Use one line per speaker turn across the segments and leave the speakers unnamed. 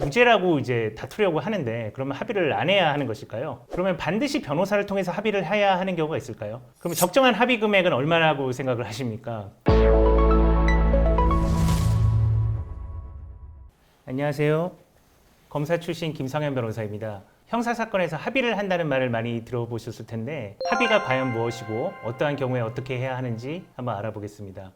무죄라고 이제 다투려고 하는데 그러면 합의를 안 해야 하는 것일까요? 그러면 반드시 변호사를 통해서 합의를 해야 하는 경우가 있을까요? 그러면 적정한 합의 금액은 얼마라고 생각을 하십니까? 안녕하세요. 검사 출신 김성현 변호사입니다. 형사사건에서 합의를 한다는 말을 많이 들어보셨을 텐데 합의가 과연 무엇이고 어떠한 경우에 어떻게 해야 하는지 한번 알아보겠습니다.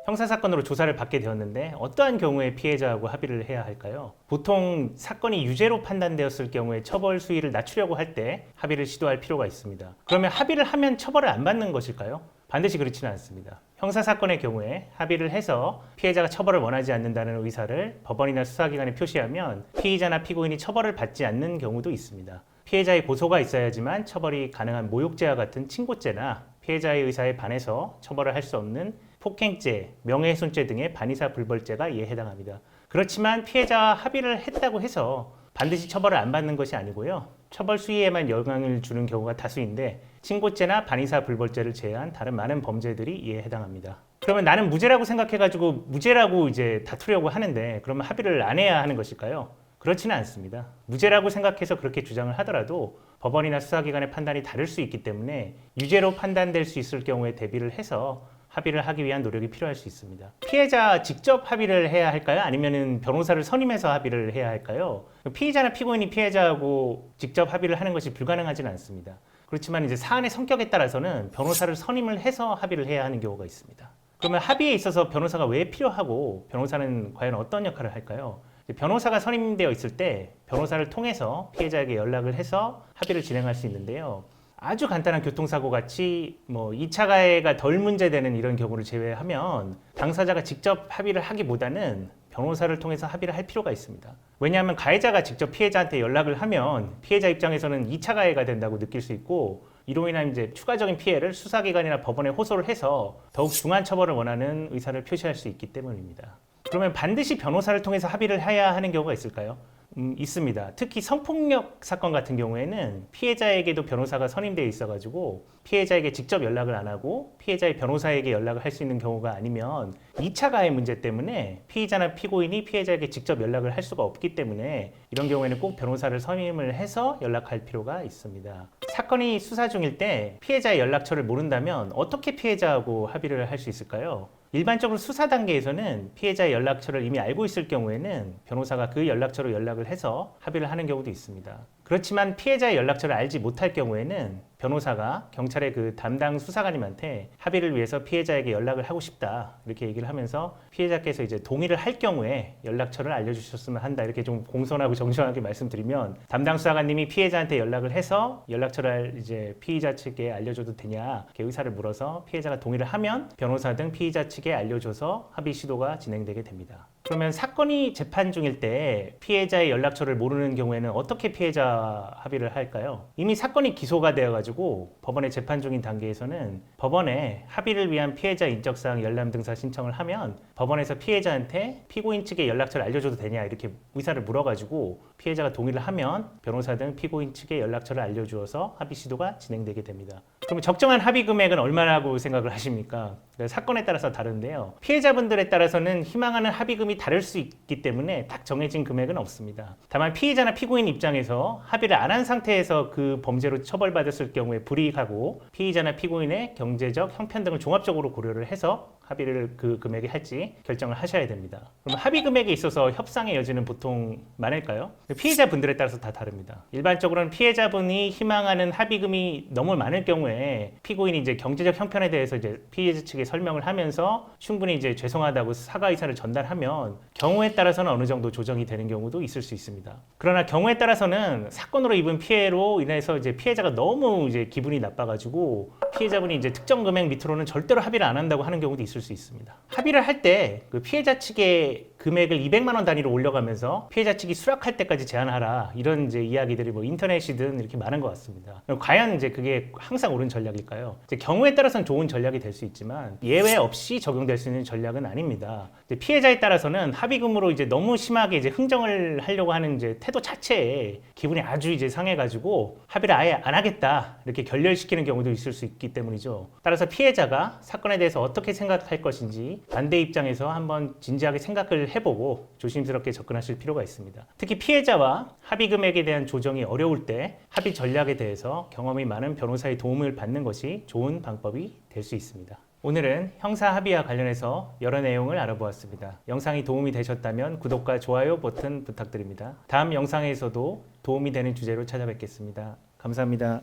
형사사건으로 조사를 받게 되었는데 어떠한 경우에 피해자하고 합의를 해야 할까요? 보통 사건이 유죄로 판단되었을 경우에 처벌 수위를 낮추려고 할 때 합의를 시도할 필요가 있습니다. 그러면 합의를 하면 처벌을 안 받는 것일까요? 반드시 그렇지는 않습니다. 형사사건의 경우에 합의를 해서 피해자가 처벌을 원하지 않는다는 의사를 법원이나 수사기관에 표시하면 피의자나 피고인이 처벌을 받지 않는 경우도 있습니다. 피해자의 고소가 있어야지만 처벌이 가능한 모욕죄와 같은 친고죄나 피해자의 의사에 반해서 처벌을 할 수 없는 폭행죄, 명예훼손죄 등의 반의사 불벌죄가 이에 해당합니다. 그렇지만 피해자와 합의를 했다고 해서 반드시 처벌을 안 받는 것이 아니고요. 처벌 수위에만 영향을 주는 경우가 다수인데 친고죄나 반의사 불벌죄를 제외한 다른 많은 범죄들이 이에 해당합니다. 그러면 나는 무죄라고 생각해가지고 무죄라고 이제 다투려고 하는데 그러면 합의를 안 해야 하는 것일까요? 그렇지는 않습니다. 무죄라고 생각해서 그렇게 주장을 하더라도 법원이나 수사기관의 판단이 다를 수 있기 때문에 유죄로 판단될 수 있을 경우에 대비를 해서 합의를 하기 위한 노력이 필요할 수 있습니다. 피해자 직접 합의를 해야 할까요? 아니면 변호사를 선임해서 합의를 해야 할까요? 피의자나 피고인이 피해자하고 직접 합의를 하는 것이 불가능하지는 않습니다. 그렇지만 이제 사안의 성격에 따라서는 변호사를 선임을 해서 합의를 해야 하는 경우가 있습니다. 그러면 합의에 있어서 변호사가 왜 필요하고 변호사는 과연 어떤 역할을 할까요? 변호사가 선임되어 있을 때 변호사를 통해서 피해자에게 연락을 해서 합의를 진행할 수 있는데요. 아주 간단한 교통사고 같이 2차 가해가 덜 문제되는 이런 경우를 제외하면 당사자가 직접 합의를 하기보다는 변호사를 통해서 합의를 할 필요가 있습니다. 왜냐하면 가해자가 직접 피해자한테 연락을 하면 피해자 입장에서는 2차 가해가 된다고 느낄 수 있고 이로 인한 이제 추가적인 피해를 수사기관이나 법원에 호소를 해서 더욱 중한 처벌을 원하는 의사를 표시할 수 있기 때문입니다. 그러면 반드시 변호사를 통해서 합의를 해야 하는 경우가 있을까요? 있습니다. 특히 성폭력 사건 같은 경우에는 피해자에게도 변호사가 선임되어 있어가지고 피해자에게 직접 연락을 안 하고 피해자의 변호사에게 연락을 할 수 있는 경우가 아니면 2차 가해 문제 때문에 피의자나 피고인이 피해자에게 직접 연락을 할 수가 없기 때문에 이런 경우에는 꼭 변호사를 선임을 해서 연락할 필요가 있습니다. 사건이 수사 중일 때 피해자의 연락처를 모른다면 어떻게 피해자하고 합의를 할 수 있을까요? 일반적으로 수사 단계에서는 피해자의 연락처를 이미 알고 있을 경우에는 변호사가 그 연락처로 연락을 해서 합의를 하는 경우도 있습니다. 그렇지만 피해자의 연락처를 알지 못할 경우에는 변호사가 경찰의 그 담당 수사관님한테 합의를 위해서 피해자에게 연락을 하고 싶다 이렇게 얘기를 하면서 피해자께서 이제 동의를 할 경우에 연락처를 알려주셨으면 한다 이렇게 좀 공손하고 정중하게 말씀드리면 담당 수사관님이 피해자한테 연락을 해서 연락처를 이제 피의자 측에 알려줘도 되냐 이렇게 의사를 물어서 피해자가 동의를 하면 변호사 등 피의자 측에 알려줘서 합의 시도가 진행되게 됩니다. 그러면 사건이 재판 중일 때 피해자의 연락처를 모르는 경우에는 어떻게 피해자 합의를 할까요? 이미 사건이 기소가 되어가지고 법원에 재판 중인 단계에서는 법원에 합의를 위한 피해자 인적사항 열람 등사 신청을 하면 법원에서 피해자한테 피고인 측의 연락처를 알려줘도 되냐 이렇게 의사를 물어가지고 피해자가 동의를 하면 변호사 등 피고인 측의 연락처를 알려주어서 합의 시도가 진행되게 됩니다. 그러면 적정한 합의 금액은 얼마라고 생각을 하십니까? 사건에 따라서 다른데요. 피해자분들에 따라서는 희망하는 합의금이 다를 수 있기 때문에 딱 정해진 금액은 없습니다. 다만 피의자나 피고인 입장에서 합의를 안 한 상태에서 그 범죄로 처벌받았을 경우에 불이익하고 피의자나 피고인의 경제적 형편 등을 종합적으로 고려를 해서 합의를 그 금액에 할지 결정을 하셔야 됩니다. 그럼 합의 금액에 있어서 협상의 여지는 보통 많을까요? 피해자분들에 따라서 다 다릅니다. 일반적으로는 피해자분이 희망하는 합의금이 너무 많을 경우에 피고인이 이제 경제적 형편에 대해서 이제 피해자 측에 설명을 하면서 충분히 이제 죄송하다고 사과 의사를 전달하면 경우에 따라서는 어느 정도 조정이 되는 경우도 있을 수 있습니다. 그러나 경우에 따라서는 사건으로 입은 피해로 인해서 이제 피해자가 너무 이제 기분이 나빠가지고 피해자분이 이제 특정 금액 밑으로는 절대로 합의를 안 한다고 하는 경우도 있을 수 있습니다. 합의를 할 때 그 피해자 측의 금액을 200만 원 단위로 올려가면서 피해자 측이 수락할 때까지 제한하라 이런 이제 이야기들이 뭐 인터넷이든 이렇게 많은 것 같습니다. 과연 이제 그게 항상 옳은 전략일까요? 이제 경우에 따라서는 좋은 전략이 될 수 있지만 예외 없이 적용될 수 있는 전략은 아닙니다. 이제 피해자에 따라서는 합의금으로 이제 너무 심하게 이제 흥정을 하려고 하는 이제 태도 자체에 기분이 아주 이제 상해가지고 합의를 아예 안 하겠다 이렇게 결렬시키는 경우도 있을 수 있기 때문이죠. 따라서 피해자가 사건에 대해서 어떻게 생각할 것인지 반대 입장에서 한번 진지하게 생각을 해보고 조심스럽게 접근하실 필요가 있습니다. 특히 피해자와 합의 금액에 대한 조정이 어려울 때 합의 전략에 대해서 경험이 많은 변호사의 도움을 받는 것이 좋은 방법이 될 수 있습니다. 오늘은 형사 합의와 관련해서 여러 내용을 알아보았습니다. 영상이 도움이 되셨다면 구독과 좋아요 버튼 부탁드립니다. 다음 영상에서도 도움이 되는 주제로 찾아뵙겠습니다. 감사합니다.